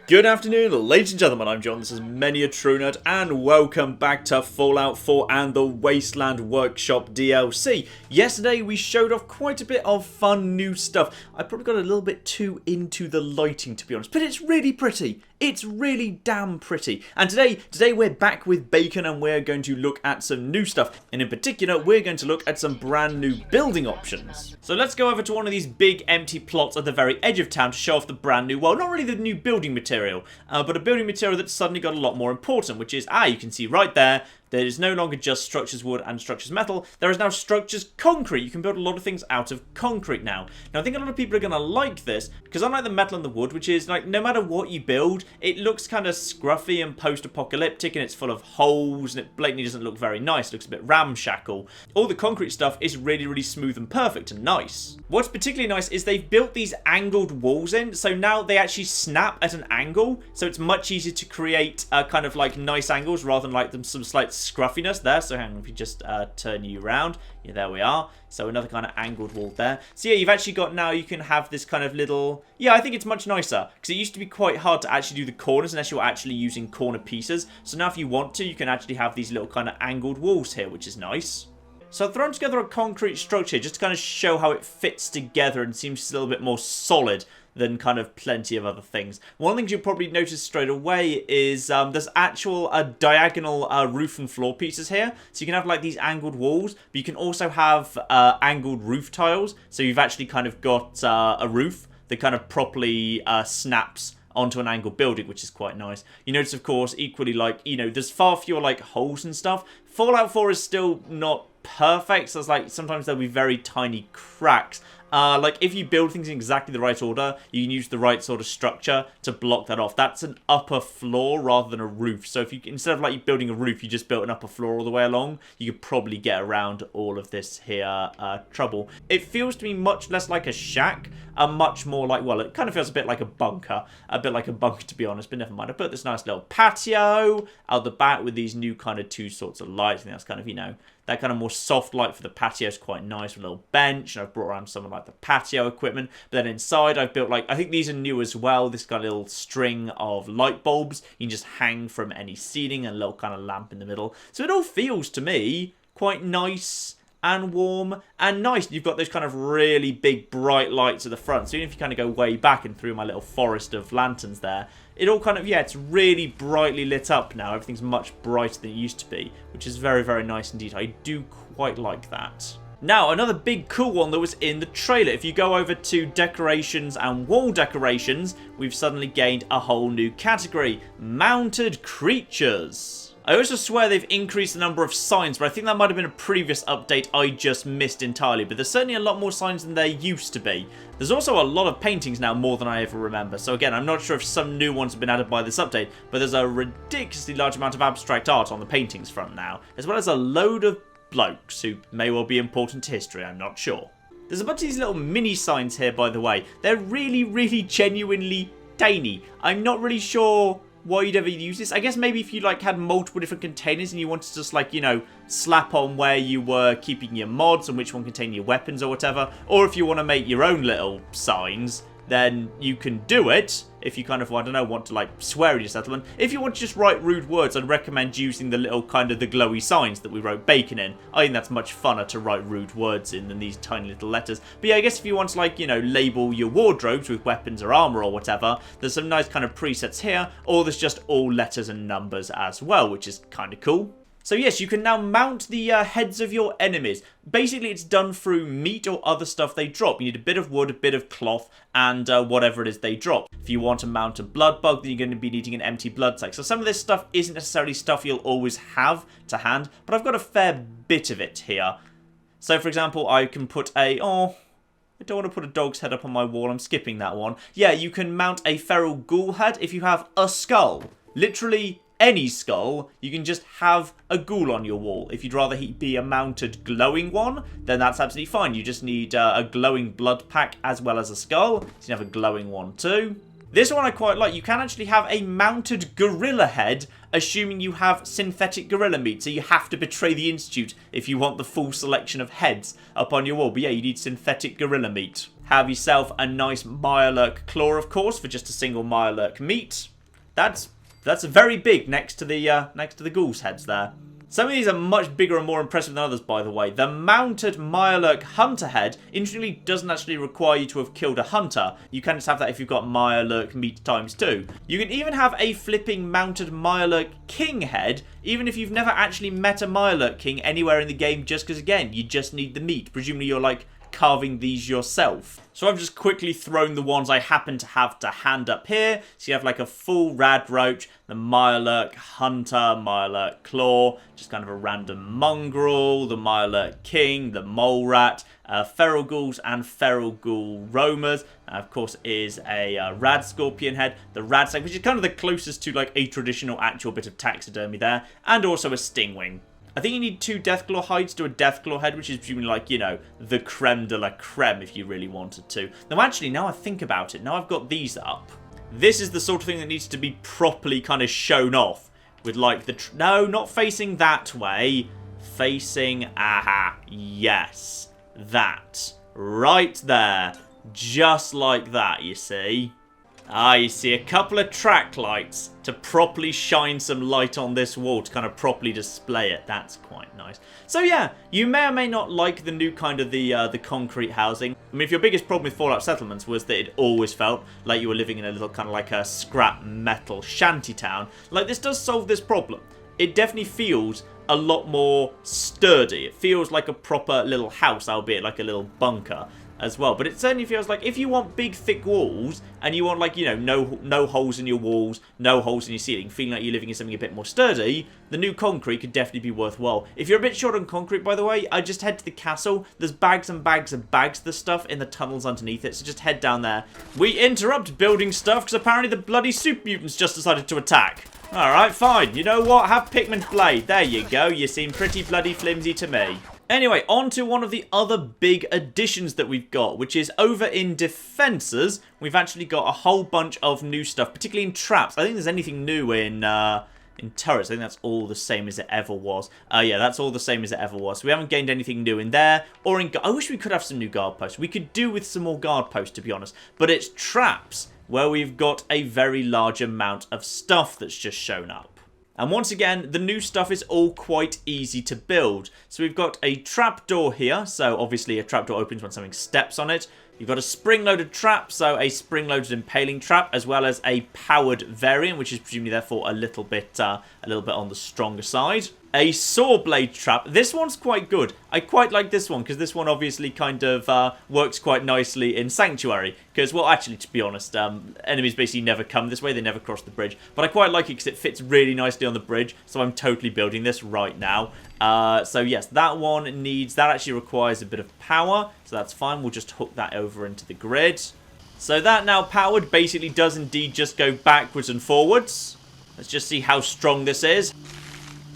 Good afternoon, ladies and gentlemen, I'm John, this is Many a True Nerd, and welcome back to Fallout 4 and the Wasteland Workshop DLC. Yesterday we showed off quite a bit of fun new stuff. I probably got a little bit too into the lighting, to be honest, but it's really pretty. It's really damn pretty. And today we're back with Bacon and we're going to look at some new stuff. And in particular, we're going to look at some brand new building options. So let's go over to one of these big empty plots at the very edge of town to show off the brand new, well, not really the new building material, but a building material that's suddenly got a lot more important, which is, you can see right there, there is no longer just structures wood and structures metal. There is now structures concrete. You can build a lot of things out of concrete now. Now, I think a lot of people are going to like this because unlike the metal and the wood, which is like no matter what you build, it looks kind of scruffy and post-apocalyptic and it's full of holes and it blatantly doesn't look very nice. It looks a bit ramshackle. All the concrete stuff is really, really smooth and perfect and nice. What's particularly nice is they've built these angled walls in, so now they actually snap at an angle, so it's much easier to create kind of like nice angles rather than like some slight scruffiness there. So hang on, if you just turn you around, yeah, there we are. So another kind of angled wall there. So yeah, you've actually got now, you can have this kind of little, yeah, I think it's much nicer because it used to be quite hard to actually do the corners unless you're actually using corner pieces. So now if you want to, you can actually have these little kind of angled walls here, which is nice. So I've thrown together a concrete structure just to kind of show how it fits together and seems a little bit more solid than kind of plenty of other things. One of the things you'll probably notice straight away is there's actual diagonal roof and floor pieces here. So you can have like these angled walls, but you can also have angled roof tiles. So you've actually kind of got a roof that kind of properly snaps onto an angled building, which is quite nice. You notice, of course, equally like, you know, there's far fewer like holes and stuff. Fallout 4 is still not perfect, so it's like sometimes there'll be very tiny cracks. Like if you build things in exactly the right order, you can use the right sort of structure to block that off. That's an upper floor rather than a roof. So if you, instead of like building a roof, you just built an upper floor all the way along, you could probably get around all of this here trouble. It feels to me much less like a shack, and much more like, well, it kind of feels a bit like a bunker. To be honest, but never mind. I put this nice little patio out the back with these new kind of two sorts of lights. I think that's kind of, you know, that kind of more soft light for the patio is quite nice with a little bench, and I've brought around some of like the patio equipment. But then inside I've built like, I think these are new as well, this kind of little string of light bulbs you can just hang from any ceiling and a little kind of lamp in the middle. So it all feels to me quite nice and warm and nice. You've got those kind of really big bright lights at the front, so even if you kind of go way back and through my little forest of lanterns there, it all kind of, yeah, it's really brightly lit up now. Everything's much brighter than it used to be, which is very, very nice indeed. I do quite like that. Now, another big cool one that was in the trailer. If you go over to decorations and wall decorations, we've suddenly gained a whole new category, mounted creatures. I also swear they've increased the number of signs, but I think that might have been a previous update I just missed entirely. But there's certainly a lot more signs than there used to be. There's also a lot of paintings now, more than I ever remember. So again, I'm not sure if some new ones have been added by this update, but there's a ridiculously large amount of abstract art on the paintings front now, as well as a load of blokes who may well be important to history, I'm not sure. There's a bunch of these little mini signs here, by the way. They're really, really genuinely tiny. I'm not really sure why you'd ever use this. I guess maybe if you like had multiple different containers and you wanted to just like, you know, slap on where you were keeping your mods and which one contained your weapons or whatever, or if you want to make your own little signs, then you can do it. If you kind of, I don't know, want to like swear at your settlement. If you want to just write rude words, I'd recommend using the little kind of the glowy signs that we wrote bacon in. I think that's much funner to write rude words in than these tiny little letters. But yeah, I guess if you want to like, you know, label your wardrobes with weapons or armor or whatever, there's some nice kind of presets here, or there's just all letters and numbers as well, which is kind of cool. So yes, you can now mount the heads of your enemies. Basically, it's done through meat or other stuff they drop. You need a bit of wood, a bit of cloth, and whatever it is they drop. If you want to mount a blood bug, then you're going to be needing an empty blood sac. So some of this stuff isn't necessarily stuff you'll always have to hand, but I've got a fair bit of it here. So for example, I can put I don't want to put a dog's head up on my wall. I'm skipping that one. Yeah, you can mount a feral ghoul head if you have a skull. Literally any skull, you can just have a ghoul on your wall. If you'd rather he be a mounted glowing one, then that's absolutely fine. You just need a glowing blood pack as well as a skull. So you can have a glowing one too. This one I quite like. You can actually have a mounted gorilla head, assuming you have synthetic gorilla meat. So you have to betray the Institute if you want the full selection of heads up on your wall. But yeah, you need synthetic gorilla meat. have yourself a nice Mirelurk claw, of course, for just a single Mirelurk meat. That's very big next to the ghouls' heads there. Some of these are much bigger and more impressive than others, by the way. The mounted Mirelurk hunter head, interestingly, doesn't actually require you to have killed a hunter. You can just have that if you've got Mirelurk meat ×2. You can even have a flipping mounted Mirelurk king head, even if you've never actually met a Mirelurk king anywhere in the game, just because, again, you just need the meat. Presumably you're, like, carving these yourself. So I've just quickly thrown the ones I happen to have to hand up here. So you have like a full rad roach, the Mirelurk hunter, Mirelurk claw, just kind of a random mongrel, the Mirelurk king, the mole rat, feral ghouls and feral ghoul roamers. Of course is a rad scorpion head, the rad snake, which is kind of the closest to like a traditional actual bit of taxidermy there, and also a stingwing. I think you need 2 Deathclaw hides to a Deathclaw head, which is presumably like, you know, the creme de la creme if you really wanted to. Now, actually, now I think about it, now I've got these up, this is the sort of thing that needs to be properly kind of shown off with, like, no, not facing that way. Facing, aha, yes, that. Right there. Just like that, you see. Ah, you see a couple of track lights to properly shine some light on this wall to kind of properly display it. That's quite nice. So yeah, you may or may not like the new kind of the concrete housing. I mean, if your biggest problem with Fallout Settlements was that it always felt like you were living in a little kind of like a scrap metal shanty town, like this does solve this problem. It definitely feels a lot more sturdy. It feels like a proper little house, albeit like a little bunker as well. But it certainly feels like if you want big thick walls and you want, like, you know, no holes in your walls, no holes in your ceiling, feeling like you're living in something a bit more sturdy, the new concrete could definitely be worthwhile. If you're a bit short on concrete, by the way, I just head to the castle. There's bags and bags and bags of the stuff in the tunnels underneath it, so just head down there. We interrupt building stuff because apparently the bloody soup mutants just decided to attack. Alright, fine. You know what? Have Pikmin's blade. There you go. You seem pretty bloody flimsy to me. Anyway, on to one of the other big additions that we've got, which is over in defences. We've actually got a whole bunch of new stuff, particularly in traps. I think there's anything new in turrets. I think that's all the same as it ever was. Yeah, that's all the same as it ever was. So we haven't gained anything new in there. Or in... I wish we could have some new guard posts. We could do with some more guard posts, to be honest. But it's traps where we've got a very large amount of stuff that's just shown up. And once again, the new stuff is all quite easy to build. So we've got a trapdoor here. So obviously a trapdoor opens when something steps on it. You've got a spring-loaded trap, so a spring-loaded impaling trap, as well as a powered variant, which is presumably therefore a little bit on the stronger side. A saw blade trap. This one's quite good. I quite like this one because this one obviously kind of works quite nicely in Sanctuary. Because, well, actually, to be honest, enemies basically never come this way. They never cross the bridge. But I quite like it because it fits really nicely on the bridge. So I'm totally building this right now. So yes, that one that actually requires a bit of power. So that's fine. We'll just hook that over into the grid. So that now powered basically does indeed just go backwards and forwards. Let's just see how strong this is.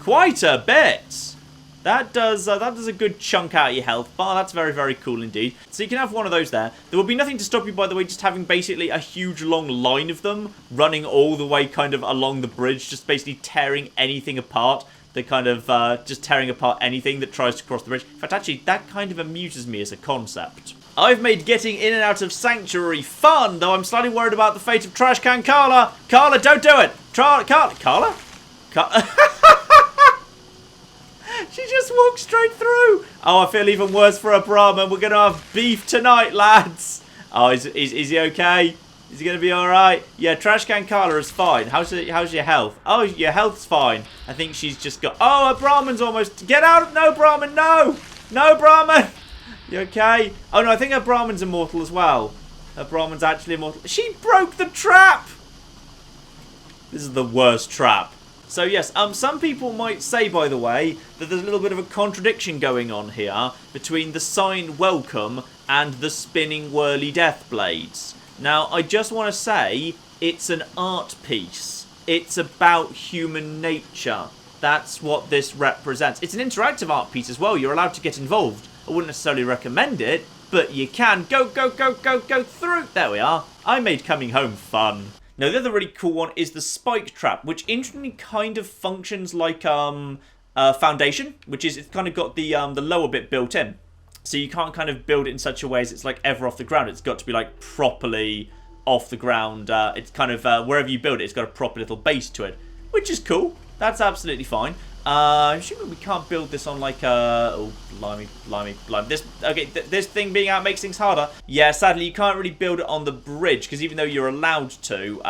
Quite a bit. That does a good chunk out of your health bar. That's very, very cool indeed. So you can have one of those there. There will be nothing to stop you, by the way, just having basically a huge long line of them running all the way kind of along the bridge, just basically tearing anything apart. They're kind of just tearing apart anything that tries to cross the bridge. In fact, actually, that kind of amuses me as a concept. I've made getting in and out of Sanctuary fun, though I'm slightly worried about the fate of Trash Can Carla. Carla, don't do it. Carla? She just walked straight through. Oh, I feel even worse for a Brahmin. We're going to have beef tonight, lads. Oh, is he okay? Is he going to be alright? Yeah, Trash Can Carla is fine. How's your health? Oh, your health's fine. I think she's just got... Oh, a Brahmin's almost... Get out! No, Brahmin, no! No, Brahmin! You okay? Oh, no, I think her Brahmin's immortal as well. Her Brahmin's actually immortal. She broke the trap! This is the worst trap. So yes, some people might say, by the way, that there's a little bit of a contradiction going on here between the sign welcome and the spinning whirly death blades. Now, I just want to say, it's an art piece. It's about human nature. That's what this represents. It's an interactive art piece as well. You're allowed to get involved. I wouldn't necessarily recommend it, but you can. Go through. There we are. I made coming home fun. Now, the other really cool one is the spike trap, which interestingly kind of functions like Foundation, which is, it's kind of got the lower bit built in. So you can't kind of build it in such a way as it's like ever off the ground. It's got to be like properly off the ground. It's kind of wherever you build it, it's got a proper little base to it, which is cool. That's absolutely fine. I'm assuming we can't build this on like oh, blimey. This thing being out makes things harder. Yeah, sadly you can't really build it on the bridge, because even though you're allowed to,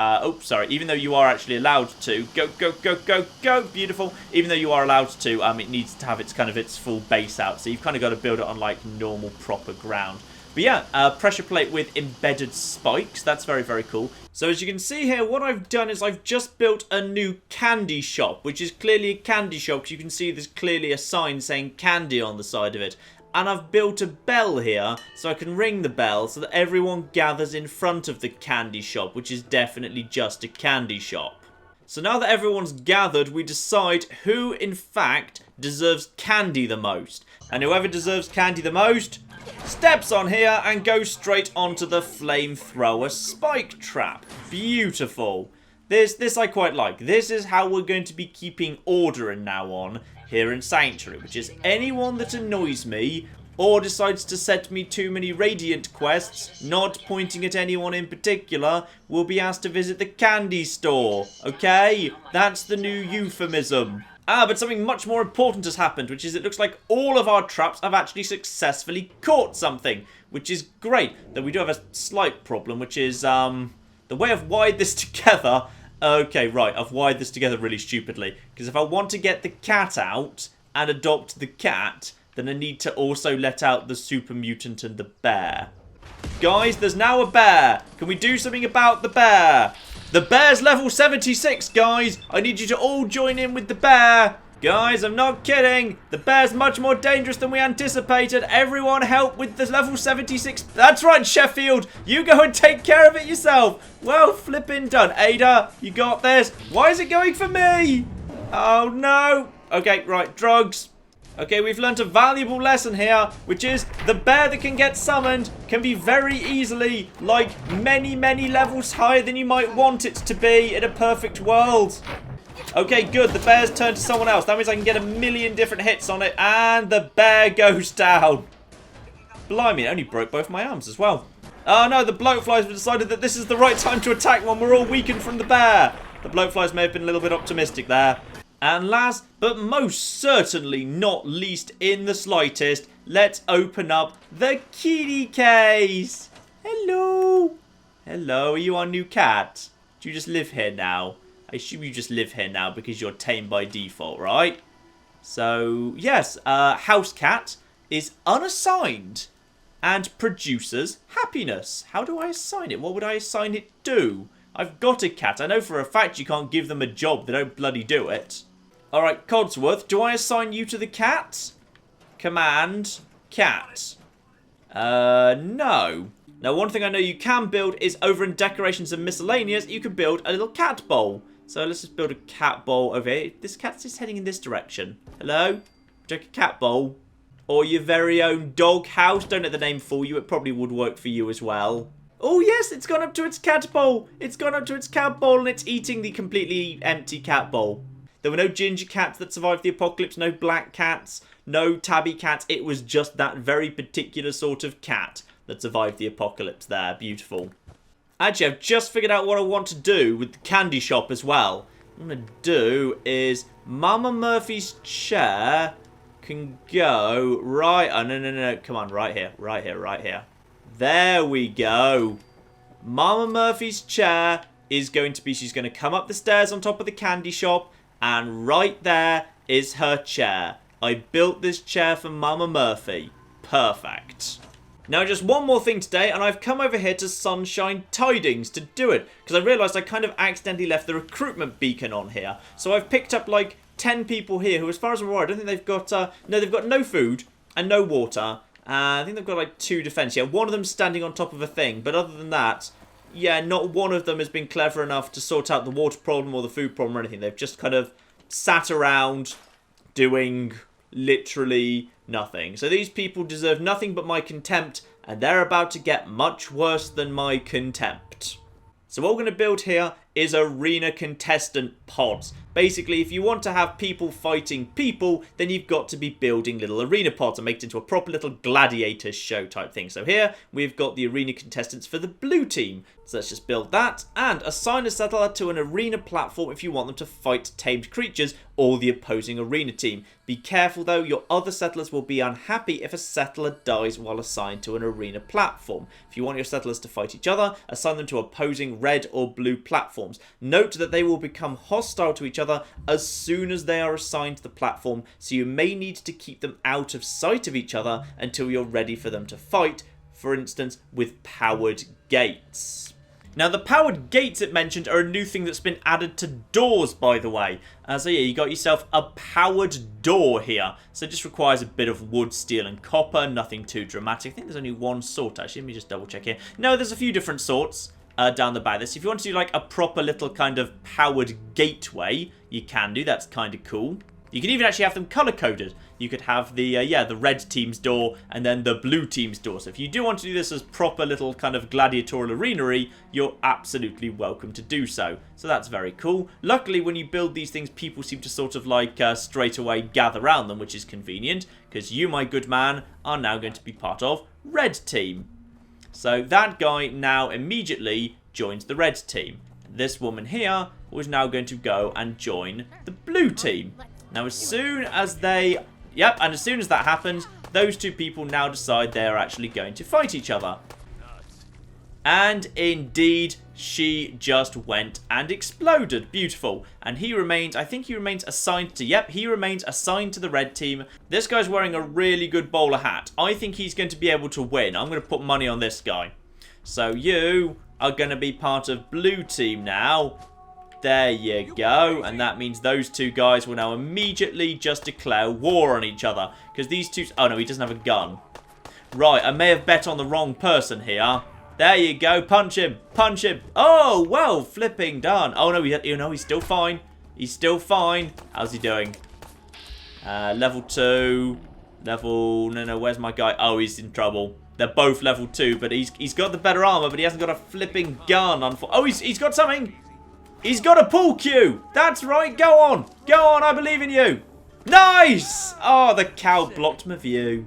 even though you are actually allowed to, go, beautiful. Even though you are allowed to, it needs to have its full base out. So you've kind of got to build it on like normal proper ground. But yeah, pressure plate with embedded spikes. That's very, very cool. So as you can see here, what I've done is I've just built a new candy shop, which is clearly a candy shop, because you can see there's clearly a sign saying candy on the side of it. And I've built a bell here, so I can ring the bell so that everyone gathers in front of the candy shop, which is definitely just a candy shop. So now that everyone's gathered, we decide who, in fact, deserves candy the most. And whoever deserves candy the most steps on here and goes straight onto the flamethrower spike trap. Beautiful. This I quite like. This is how we're going to be keeping order and now on here in Sanctuary, which is anyone that annoys me or decides to set me too many Radiant quests, not pointing at anyone in particular, will be asked to visit the candy store. Okay? That's the new euphemism. But something much more important has happened, which is it looks like all of our traps have actually successfully caught something, which is great. Though we do have a slight problem, which is the way I've wired this together. Okay, right, I've wired this together really stupidly, because if I want to get the cat out and adopt the cat, then I need to also let out the super mutant and the bear. Guys, there's now a bear. Can we do something about the bear? The bear's level 76, guys. I need you to all join in with the bear. Guys, I'm not kidding. The bear's much more dangerous than we anticipated. Everyone help with the level 76. That's right, Sheffield. You go and take care of it yourself. Well, flipping done. Ada, you got this. Why is it going for me? Oh, no. Okay, right, drugs. Okay, we've learnt a valuable lesson here, which is the bear that can get summoned can be very easily, like, many, many levels higher than you might want it to be in a perfect world. Okay, good. The bear's turned to someone else. That means I can get a million different hits on it, and the bear goes down. Blimey, it only broke both my arms as well. Oh, no, the bloatflies have decided that this is the right time to attack when we're all weakened from the bear. The bloatflies may have been a little bit optimistic there. And last, but most certainly not least in the slightest, let's open up the kitty case. Hello. Hello, are you our new cat? Do you just live here now? I assume you just live here now because you're tame by default, right? So, yes, house cat is unassigned and produces happiness. How do I assign it? What would I assign it to? I've got a cat. I know for a fact you can't give them a job. They don't bloody do it. Alright, Codsworth, do I assign you to the cat? Command, cat. No. Now, one thing I know you can build is over in Decorations and Miscellaneous, you can build a little cat bowl. So let's just build a cat bowl over here. This cat's just heading in this direction. Hello? Would you like a cat bowl? Or your very own dog house? Don't let the name fool you. It probably would work for you as well. Oh, yes, it's gone up to its cat bowl. It's gone up to its cat bowl and it's eating the completely empty cat bowl. There were no ginger cats that survived the apocalypse, no black cats, no tabby cats. It was just that very particular sort of cat that survived the apocalypse there. Beautiful. Actually, I've just figured out what I want to do with the candy shop as well. What I'm going to do is Mama Murphy's chair can go right... Oh, no. Come on, right here. There we go. Mama Murphy's chair is going to be... She's going to come up the stairs on top of the candy shop. And right there is her chair. I built this chair for Mama Murphy. Perfect. Now, just one more thing today, and I've come over here to Sunshine Tidings to do it. Because I realised I kind of accidentally left the recruitment beacon on here. So I've picked up, like, 10 people here who, as far as I'm aware, I don't think they've got... no, they've got no food and no water. I think they've got, like, 2 defence. Yeah, one of them's standing on top of a thing. But other than that... Yeah, not one of them has been clever enough to sort out the water problem or the food problem or anything. They've just kind of sat around doing literally nothing. So these people deserve nothing but my contempt, and they're about to get much worse than my contempt. So what we're going to build here is arena contestant pods. basically, if you want to have people fighting people, then you've got to be building little arena pods and make it into a proper little gladiator show type thing. So here, we've got the arena contestants for the blue team. So let's just build that, and assign a settler to an arena platform if you want them to fight tamed creatures or the opposing arena team. Be careful though, your other settlers will be unhappy if a settler dies while assigned to an arena platform. If you want your settlers to fight each other, assign them to opposing red or blue platforms. Note that they will become hostile to each other as soon as they are assigned to the platform, so you may need to keep them out of sight of each other until you're ready for them to fight, for instance with powered gates. Now, the powered gates it mentioned are a new thing that's been added to doors, by the way. So yeah, you got yourself a powered door here. So it just requires a bit of wood, steel, and copper. Nothing too dramatic. I think there's only one sort, actually. Let me just double check here. No, there's a few different sorts down the back of this. If you want to do like a proper little kind of powered gateway, you can do. That's kind of cool. You can even actually have them color-coded. You could have the the red team's door and then the blue team's door. So if you do want to do this as proper little kind of gladiatorial arenery, you're absolutely welcome to do so. So that's very cool. Luckily, when you build these things, people seem to sort of like straight away gather around them, which is convenient, because you, my good man, are now going to be part of red team. So that guy now immediately joins the red team. This woman here was now going to go and join the blue team. Now, as soon as they... Yep, and as soon as that happens, those two people now decide they're actually going to fight each other. And indeed, she just went and exploded. Beautiful. And he remains, I think he remains assigned to... Yep, he remains assigned to the red team. This guy's wearing a really good bowler hat. I think he's going to be able to win. I'm going to put money on this guy. So you are going to be part of blue team now. There you go, and that means those two guys will now immediately just declare war on each other. Because these two... Oh, no, he doesn't have a gun. Right, I may have bet on the wrong person here. There you go, punch him, punch him. Oh, well, flipping done. Oh, no, he's still fine. He's still fine. How's he doing? Level 2. Level... No, where's my guy? Oh, he's in trouble. They're both level 2, but he's got the better armor, but he hasn't got a flipping gun. Oh, he's got something. He's got a pool cue. That's right. Go on. Go on. I believe in you. Nice. Oh, the cow blocked my view.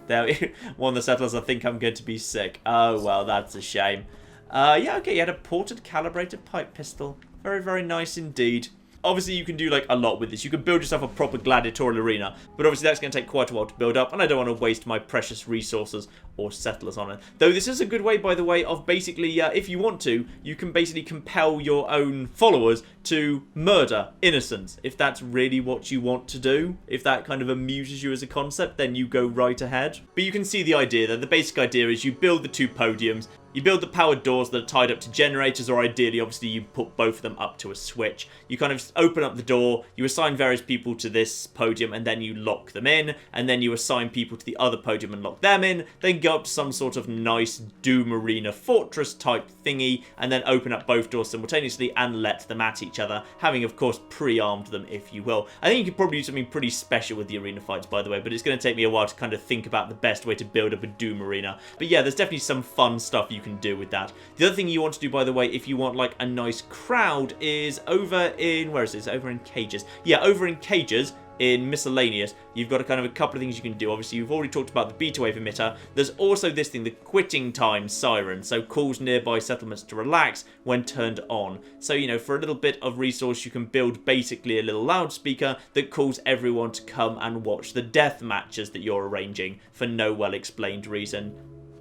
There, one of the settlers, I think I'm going to be sick. Oh, well, that's a shame. Yeah, okay. You had a ported calibrated pipe pistol. Very, very nice indeed. Obviously, you can do like a lot with this. You can build yourself a proper gladiatorial arena, but obviously that's going to take quite a while to build up, and I don't want to waste my precious resources or settlers on it. Though this is a good way, by the way, of basically, if you want to, you can basically compel your own followers to murder innocents. If that's really what you want to do, if that kind of amuses you as a concept, then you go right ahead. But you can see the idea there. The basic idea is you build the two podiums. You build the powered doors that are tied up to generators, or ideally, obviously, you put both of them up to a switch. You kind of open up the door, you assign various people to this podium, and then you lock them in, and then you assign people to the other podium and lock them in, then go up to some sort of nice Doom Arena fortress type thingy, and then open up both doors simultaneously and let them at each other, having, of course, pre-armed them, if you will. I think you could probably do something pretty special with the arena fights, by the way, but it's going to take me a while to kind of think about the best way to build up a Doom Arena. But yeah, there's definitely some fun stuff you can do with that. The other thing you want to do, by the way, if you want like a nice crowd, is over in... Where is this? Over in cages. Yeah, over in cages, in miscellaneous, you've got a kind of a couple of things you can do. Obviously, you've already talked about the beta wave emitter. There's also this thing, the quitting time siren, so calls nearby settlements to relax when turned on. So, you know, for a little bit of resource, you can build basically a little loudspeaker that calls everyone to come and watch the death matches that you're arranging for no well-explained reason.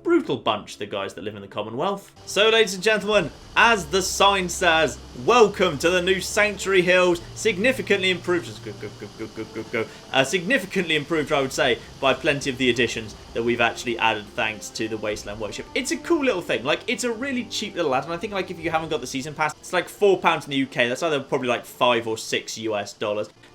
Brutal bunch, the guys that live in the Commonwealth. So, ladies and gentlemen, as the sign says, welcome to the new Sanctuary Hills, significantly improved, significantly improved, I would say, by plenty of the additions that we've actually added thanks to the Wasteland Workshop. It's a cool little thing. Like, it's a really cheap little add-on. I think, like, if you haven't got the season pass, it's like £4 in the UK. That's either probably like $5 or $6 US.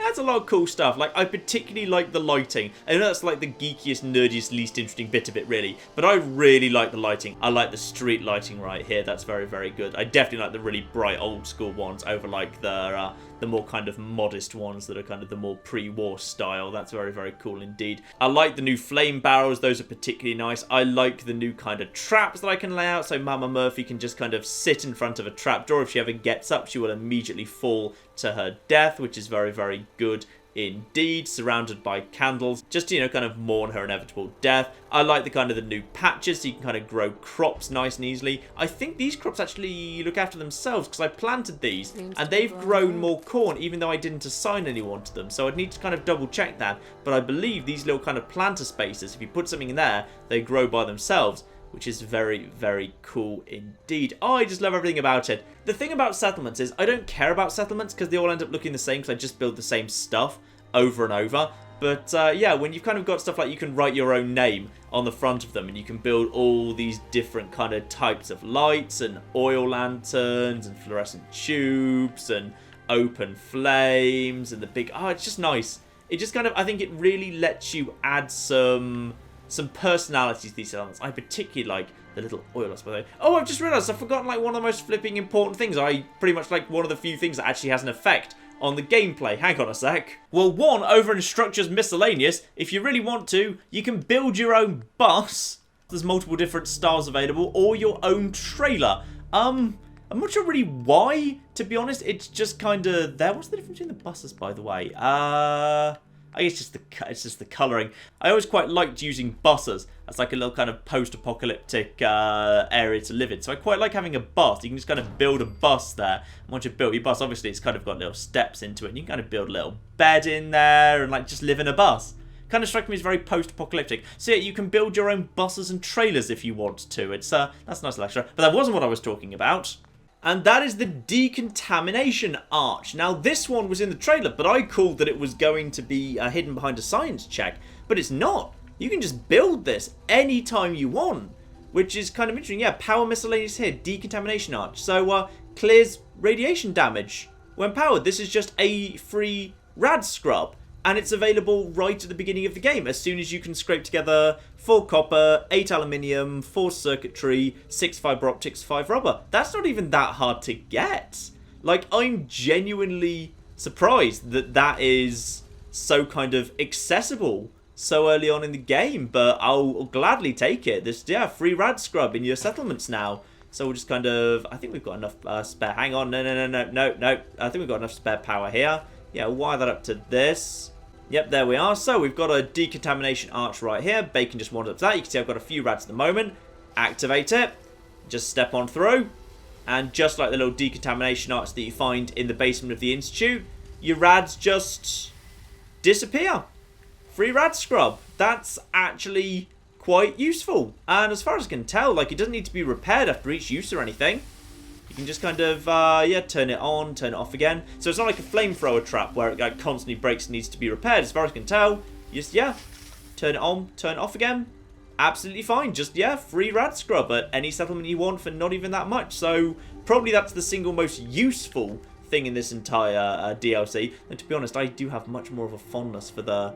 That's a lot of cool stuff. Like, I particularly like the lighting. I know that's like the geekiest, nerdiest, least interesting bit of it, really. But I really like the lighting. I like the street lighting right here. That's very, very good. I definitely like the really bright, old school ones over like the more kind of modest ones that are kind of the more pre-war style. That's very, very cool indeed. I like the new flame barrels. Those are particularly nice. I like the new kind of traps that I can lay out. So Mama Murphy can just kind of sit in front of a trapdoor. If she ever gets up, she will immediately fall to her death, which is very, very good indeed. Surrounded by candles, just to, you know, kind of mourn her inevitable death. I like the kind of the new patches, so you can kind of grow crops nice and easily. I think these crops actually look after themselves, because I planted these and they've grown more corn, even though I didn't assign anyone to them. So I'd need to kind of double check that. But I believe these little kind of planter spaces, if you put something in there, they grow by themselves, which is very, very cool indeed. Oh, I just love everything about it. The thing about settlements is I don't care about settlements because they all end up looking the same because I just build the same stuff over and over. But yeah, when you've kind of got stuff like you can write your own name on the front of them and you can build all these different kind of types of lights and oil lanterns and fluorescent tubes and open flames and the big... Oh, it's just nice. It just kind of... I think it really lets you add some personalities to these settlements. I particularly like the little oilers, by the way. Oh, I've just realised I've forgotten like one of the most flipping important things. I pretty much like one of the few things that actually has an effect on the gameplay. Hang on a sec. Well, one, over in Structures Miscellaneous, if you really want to, you can build your own bus. There's multiple different styles available, or your own trailer. I'm not sure really why, to be honest. It's just kind of there. What's the difference between the buses, by the way? I guess it's just the colouring. I always quite liked using buses as like a little kind of post-apocalyptic area to live in. So I quite like having a bus. You can just kind of build a bus there. And once you've built your bus, obviously it's kind of got little steps into it. And you can kind of build a little bed in there and like just live in a bus. Kind of strikes me as very post-apocalyptic. So yeah, you can build your own buses and trailers if you want to. It's that's a nice little extra. But that wasn't what I was talking about. And that is the Decontamination Arch. Now, this one was in the trailer, but I called that it was going to be hidden behind a science check. But it's not. You can just build this anytime you want, which is kind of interesting. Yeah, power miscellaneous here, Decontamination Arch. So, clears radiation damage when powered. This is just a free rad scrub. And it's available right at the beginning of the game, as soon as you can scrape together 4 copper, 8 aluminium, 4 circuitry, 6 fiber optics, 5 rubber. That's not even that hard to get. Like, I'm genuinely surprised that that is so kind of accessible so early on in the game, but I'll gladly take it. There's, yeah, free rad scrub in your settlements now. So we'll just kind of, I think we've got enough spare, hang on, no, I think we've got enough spare power here. Yeah, wire that up to this. Yep, there we are. So we've got a Decontamination Arch right here. Bacon just wandered up to that. You can see I've got a few rads at the moment. Activate it. Just step on through. And just like the little Decontamination Arch that you find in the basement of the Institute, your rads just disappear. Free rad scrub. That's actually quite useful. And as far as I can tell, like, it doesn't need to be repaired after each use or anything. You can just kind of, yeah, turn it on, turn it off again. So it's not like a flamethrower trap where it like, constantly breaks and needs to be repaired. As far as I can tell, just, yeah, turn it on, turn it off again. Absolutely fine. Just, yeah, free rad scrub at any settlement you want for not even that much. So probably that's the single most useful thing in this entire DLC. And to be honest, I do have much more of a fondness for the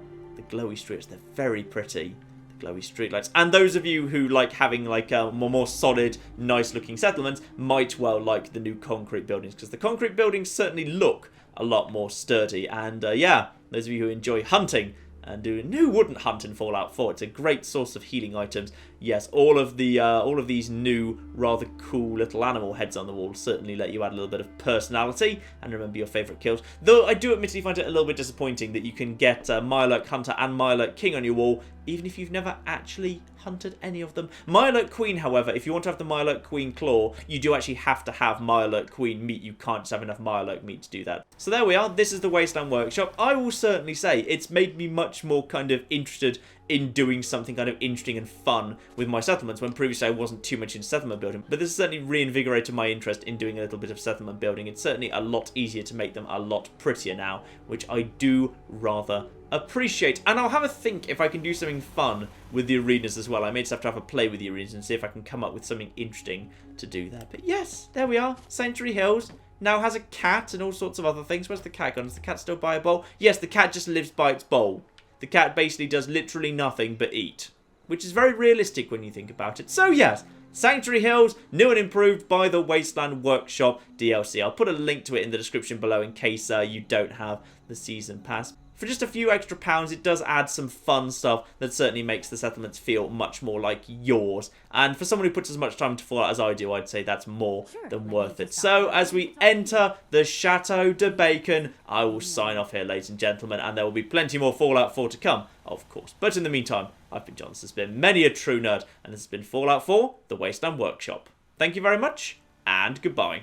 glowy streets. They're very pretty. Glowy streetlights. And those of you who like having like a more solid, nice looking settlements might well like the new concrete buildings, because the concrete buildings certainly look a lot more sturdy. And yeah, those of you who enjoy hunting and who wouldn't hunt in Fallout 4, it's a great source of healing items. Yes, all of these new, rather cool little animal heads on the wall certainly let you add a little bit of personality and remember your favourite kills. Though I do admittedly find it a little bit disappointing that you can get Mirelurk Hunter and Mirelurk King on your wall, even if you've never actually hunted any of them. Mirelurk Queen, however, if you want to have the Mirelurk Queen claw, you do actually have to have Mirelurk Queen meat. You can't just have enough Mirelurk meat to do that. So there we are. This is the Wasteland Workshop. I will certainly say it's made me much more kind of interested in doing something kind of interesting and fun with my settlements, when previously I wasn't too much in settlement building. But this has certainly reinvigorated my interest in doing a little bit of settlement building. It's certainly a lot easier to make them a lot prettier now, which I do rather appreciate. And I'll have a think if I can do something fun with the arenas as well. I may just have to have a play with the arenas and see if I can come up with something interesting to do there. But yes, there we are. Sanctuary Hills. now has a cat and all sorts of other things. Where's the cat gone? Does the cat still buy a bowl? Yes, the cat just lives by its bowl. The cat basically does literally nothing but eat, which is very realistic when you think about it. So yes, Sanctuary Hills, new and improved by the Wasteland Workshop DLC. I'll put a link to it in the description below in case you don't have the season pass. For just a few extra pounds, it does add some fun stuff that certainly makes the settlements feel much more like yours. And for someone who puts as much time to Fallout as I do, I'd say that's more than worth it. So, as we enter the Chateau de Bacon, I will sign off here, ladies and gentlemen, and there will be plenty more Fallout 4 to come, of course. But in the meantime, I've been John, this has been Many a True Nerd, and this has been Fallout 4, The Wasteland Workshop. Thank you very much, and goodbye.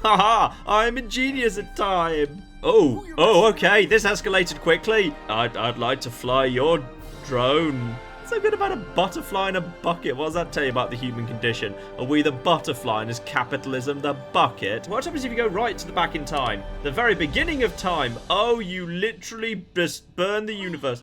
Haha, I'm a genius at time. Oh, okay, this escalated quickly. I'd like to fly your drone. So good about a butterfly in a bucket. What does that tell you about the human condition? Are we the butterfly and is capitalism the bucket? What happens if you go right to the back in time? The very beginning of time. Oh, you literally just burn the universe.